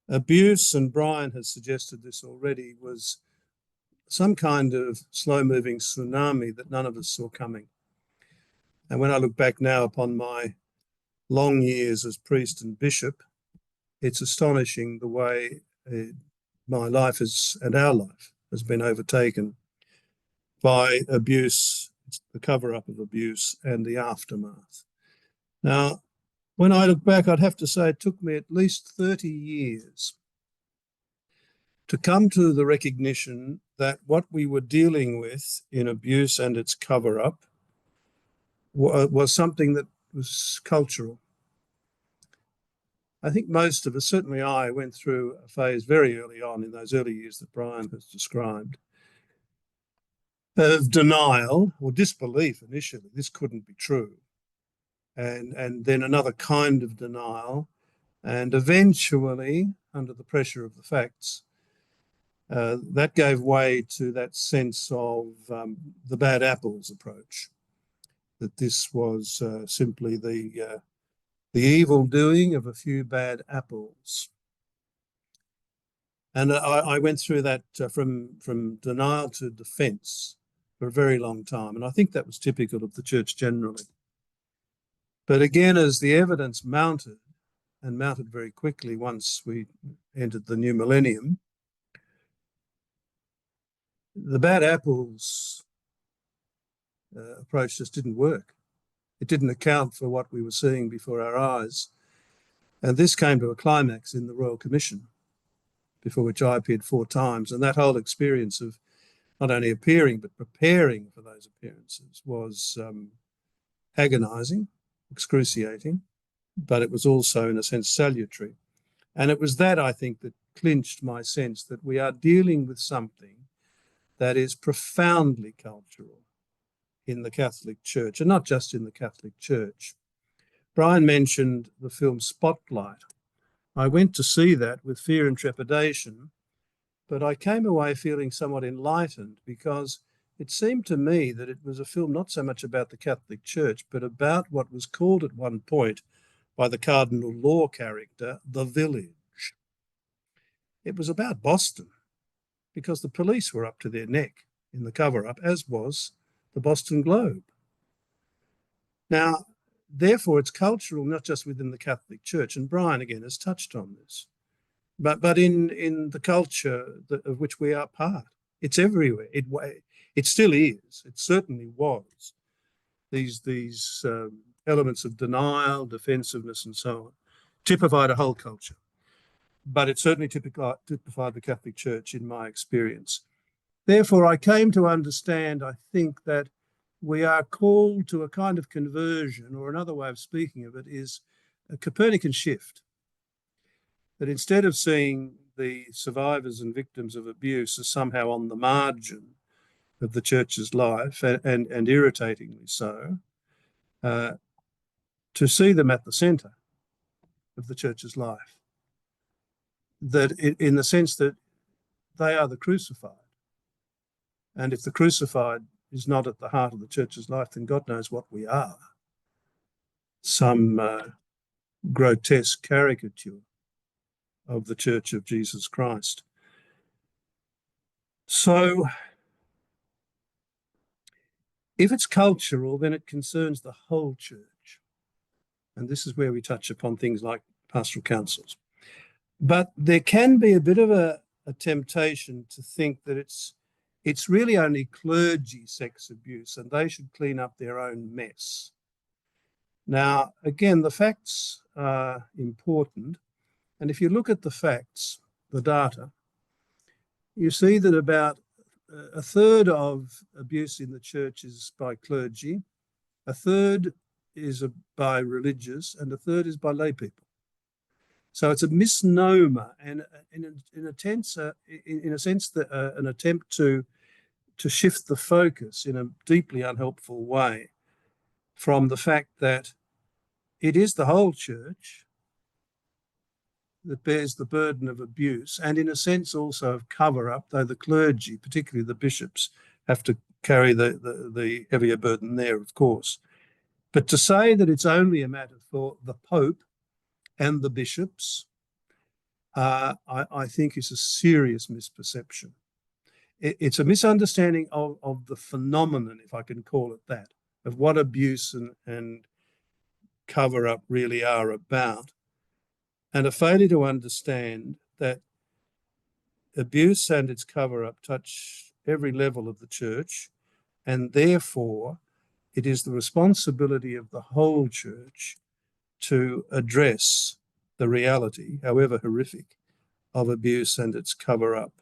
Abuse, and Brian has suggested this already, was some kind of slow-moving tsunami that none of us saw coming. And when I look back now upon my long years as priest and bishop, it's astonishing the way my life and our life has been overtaken by abuse, the cover-up of abuse, and the aftermath. Now, when I look back, I'd have to say it took me at least 30 years to come to the recognition that what we were dealing with in abuse and its cover-up was something that was cultural. I think most of us, certainly I, went through a phase very early on in those early years that Brian has described, of denial or disbelief initially. This couldn't be true. And then another kind of denial. And eventually, under the pressure of the facts, that gave way to that sense of the bad apples approach, that this was simply the evil doing of a few bad apples. And I went through that from denial to defense for a very long time. And I think that was typical of the church generally. But again, as the evidence mounted, and mounted very quickly once we entered the new millennium, the bad apples approach just didn't work. It didn't account for what we were seeing before our eyes. And this came to a climax in the Royal Commission, before which I appeared 4 times. And that whole experience of not only appearing, but preparing for those appearances was agonizing, excruciating, but it was also, in a sense, salutary. And it was that, I think, that clinched my sense that we are dealing with something that is profoundly cultural in the Catholic Church, and not just in the Catholic Church. Brian mentioned the film Spotlight. I went to see that with fear and trepidation, but I came away feeling somewhat enlightened, because it seemed to me that it was a film not so much about the Catholic Church, but about what was called at one point by the Cardinal Law character, the village. It was about Boston, because the police were up to their neck in the cover-up, as was the Boston Globe. Now, therefore, it's cultural, not just within the Catholic Church, and Brian, again, has touched on this, but in the culture of which we are part. It's everywhere. It still is. It certainly was. These elements of denial, defensiveness, and so on typified a whole culture. But it certainly typified the Catholic Church in my experience. Therefore, I came to understand, I think, that we are called to a kind of conversion, or another way of speaking of it is a Copernican shift. That instead of seeing the survivors and victims of abuse as somehow on the margin of the church's life, and irritatingly so, to see them at the centre of the church's life. That in the sense that they are the crucified. And if the crucified is not at the heart of the church's life, then God knows what we are. Some grotesque caricature of the Church of Jesus Christ. So, if it's cultural, then it concerns the whole church. And this is where we touch upon things like pastoral councils. But there can be a bit of a temptation to think that it's really only clergy sex abuse, and they should clean up their own mess. Now, again, the facts are important. And if you look at the facts, the data, you see that about a third of abuse in the church is by clergy, a third is by religious, and a third is by lay people. So it's a misnomer, and in a sense that an attempt to shift the focus in a deeply unhelpful way from the fact that it is the whole church that bears the burden of abuse, and in a sense also of cover-up, though the clergy, particularly the bishops, have to carry the heavier burden there, of course. But to say that it's only a matter for the Pope and the bishops, I think is a serious misperception. It's a misunderstanding of the phenomenon, if I can call it that, of what abuse and cover-up really are about, and a failure to understand that abuse and its cover-up touch every level of the church, and therefore it is the responsibility of the whole church to address the reality, however horrific, of abuse and its cover-up.